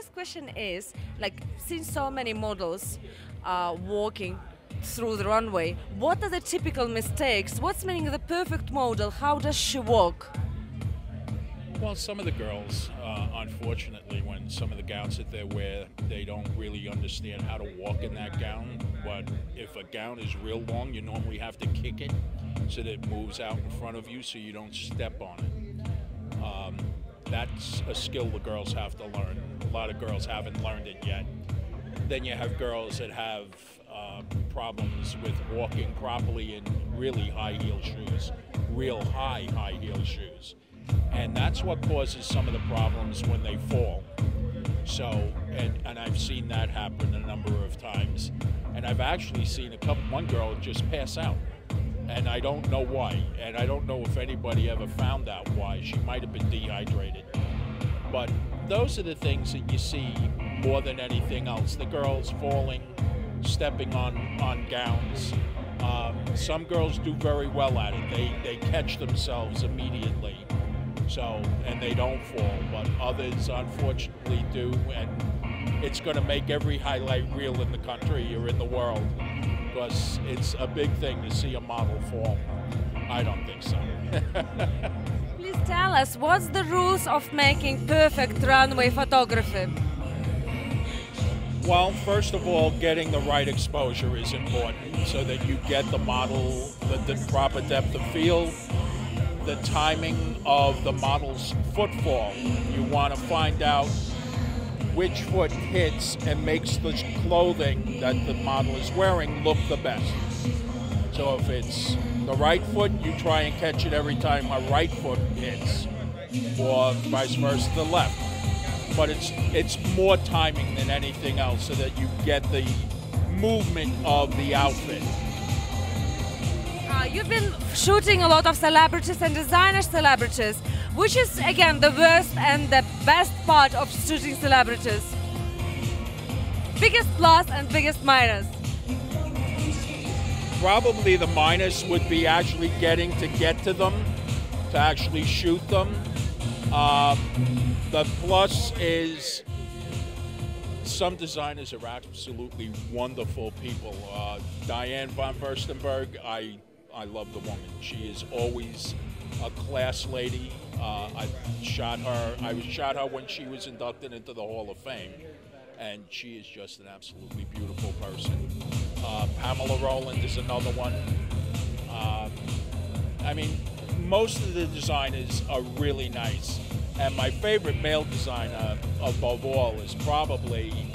first question is, like, since so many models are walking through the runway, what are the typical mistakes? What's meaning the perfect model? How does she walk? Well, some of the girls, unfortunately, when some of the gowns that they wear, they don't really understand how to walk in that gown. But if a gown is real long, you normally have to kick it so that it moves out in front of you so you don't step on it. That's a skill the girls have to learn. A lot of girls haven't learned it yet. Then you have girls that have problems with walking properly in really high heel shoes, real high heel shoes. And that's what causes some of the problems when they fall. So, and I've seen that happen a number of times. And I've actually seen one girl just pass out. And I don't know why. And I don't know if anybody ever found out why. She might have been dehydrated. But those are the things that you see more than anything else. The girls falling, stepping on gowns. Some girls do very well at it. They catch themselves immediately. So, and they don't fall, but others unfortunately do, and it's going to make every highlight reel in the country or in the world, because it's a big thing to see a model fall. I don't think so. Please tell us, what's the rules of making perfect runway photography? Well, first of all, getting the right exposure is important so that you get the model the proper depth of field. The timing of the model's footfall. You want to find out which foot hits and makes the clothing that the model is wearing look the best. So if it's the right foot, you try and catch it every time a right foot hits, or vice versa, the left. But it's more timing than anything else so that you get the movement of the outfit. You've been shooting a lot of celebrities and designer celebrities. Which is, again, the worst and the best part of shooting celebrities? Biggest plus and biggest minus? Probably the minus would be actually getting to get to them, to actually shoot them. The plus is some designers are absolutely wonderful people. Diane von Furstenberg, I love the woman. She is always a class lady. I shot her when she was inducted into the Hall of Fame, and she is just an absolutely beautiful person. Pamela Rowland is another one. I mean, most of the designers are really nice, and my favorite male designer above all is probably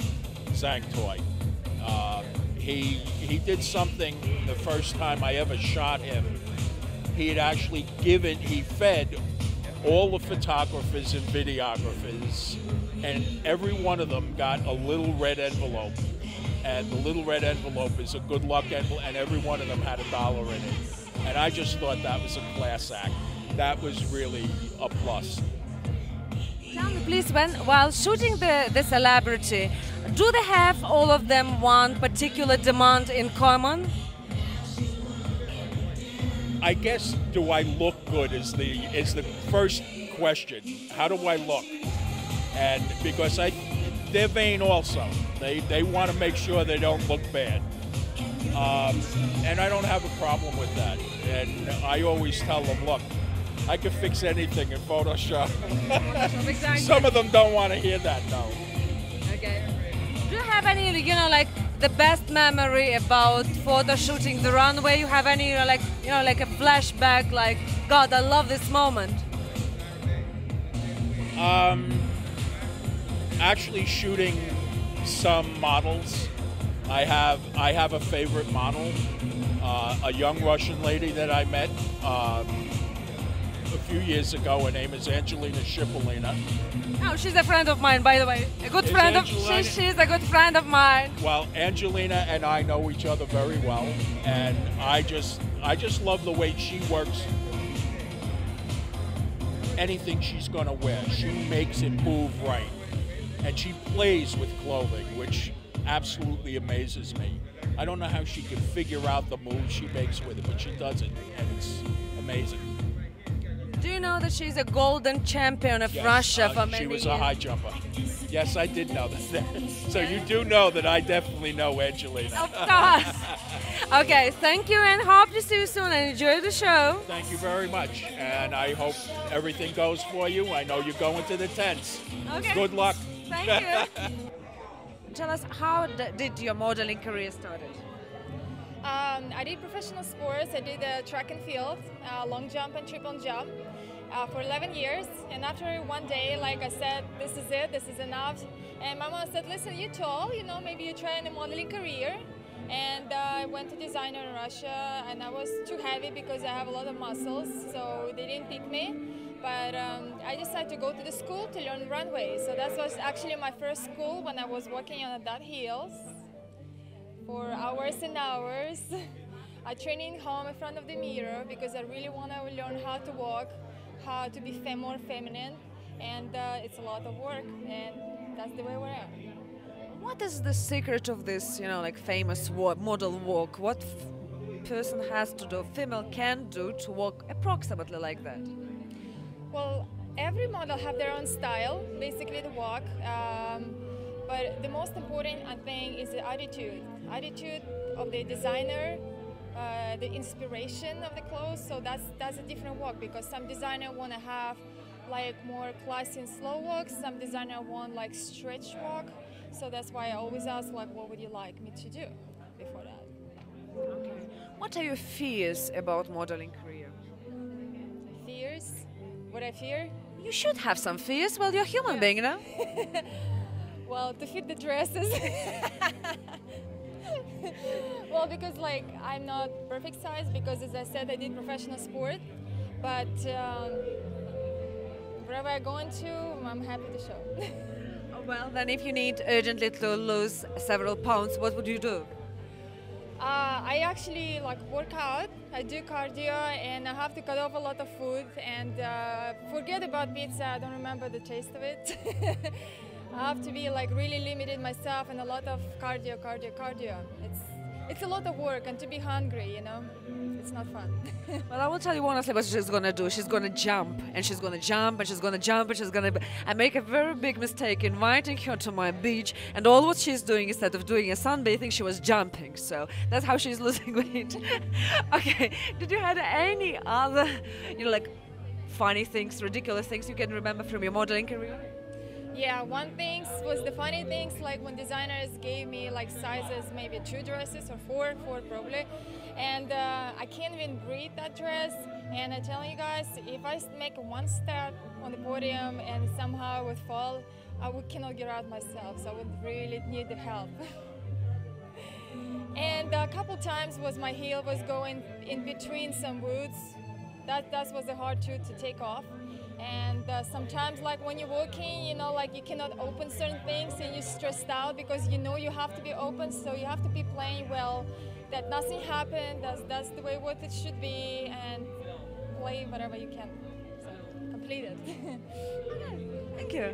Zhang Toy. He did something the first time I ever shot him. He had actually he fed all the photographers and videographers, and every one of them got a little red envelope. And the little red envelope is a good luck envelope, and every one of them had $1 in it. And I just thought that was a class act. That was really a plus. Tell me, please, while shooting the celebrity, do they have all of them one particular demand in common? I guess, do I look good is the first question. How do I look? And because they're vain also. They want to make sure they don't look bad. And I don't have a problem with that. And I always tell them, look, I can fix anything in Photoshop. Exactly. Some of them don't want to hear that, no. Okay. Do you have any, like the best memory about photo shooting the runway? You have any, like a flashback, like, God, I love this moment? Actually shooting some models. I have a favorite model, a young Russian lady that I met a few years ago. Her name is Angelina Shipolina. Oh, she's a friend of mine, by the way. A good friend of she's a good friend of mine. Well, Angelina and I know each other very well, and I just love the way she works. Anything she's gonna wear, she makes it move right, and she plays with clothing, which absolutely amazes me. I don't know how she can figure out the moves she makes with it, but she does it, and it's amazing. Do you know that she's a golden champion of Yes, Russia for many she was years? a high jumper. Yes, I did know that. So you do know that I definitely know Angelina. Of course. Okay, thank you and hope to see you soon and enjoy the show. Thank you very much, and I hope everything goes for you. I know you're going to the tents. Okay. Good luck. Thank you. Tell us, how did your modeling career started? I did professional sports. I did track and field, long jump and triple jump for 11 years. And after one day, like I said, this is it, this is enough. And my mom said, listen, you're tall, you know, maybe you try a modeling career. And I went to designer in Russia, and I was too heavy because I have a lot of muscles, so they didn't pick me. But I decided to go to the school to learn runway. So that was actually my first school when I was working on that heels for hours and hours. I trained home in front of the mirror because I really want to learn how to walk, how to be more feminine, and it's a lot of work, and that's the way we're at. What is the secret of this, you know, like famous model walk? What person has to do, female can do to walk approximately like that? Well, every model have their own style, basically the walk. But the most important, I think, is the attitude of the designer, the inspiration of the clothes. So that's a different walk, because some designer want to have like more classy and slow walks. Some designer want like stretch walk. So that's why I always ask, like, what would you like me to do before that? Okay. What are your fears about modeling career? Fears? What I fear? You should have some fears. Well, you're a human being, you know? Well, to fit the dresses. Well, because like I'm not perfect size, because as I said, I did professional sport, but wherever I go into, I'm happy to show. Well, then if you need urgently to lose several pounds, what would you do? I actually like work out, I do cardio, and I have to cut off a lot of food and forget about pizza. I don't remember the taste of it. I have to be like really limited myself and a lot of cardio. It's a lot of work, and to be hungry, you know, it's not fun. Well, I will tell you honestly what she's gonna do. She's gonna jump, and she's gonna jump, and she's gonna jump, and she's gonna. I make a very big mistake inviting her to my beach, and all what she's doing, instead of doing a sunbathing, she was jumping. So that's how she's losing weight. Okay. Did you have any other, you know, like funny things, ridiculous things you can remember from your modeling career? Yeah, one thing was the funny things, like when designers gave me like sizes, maybe 2 dresses or 4 probably, and I can't even breathe that dress. And I tell you guys, if I make one step on the podium and somehow I would fall, cannot get out myself, so I would really need the help. And a couple times was my heel was going in between some woods. That was hard to take off. And sometimes, like when you're walking, you know, like you cannot open certain things and you're stressed out because you know you have to be open, so you have to be playing well, that nothing happened, that's the way what it should be, and play whatever you can. So, complete it. Thank you.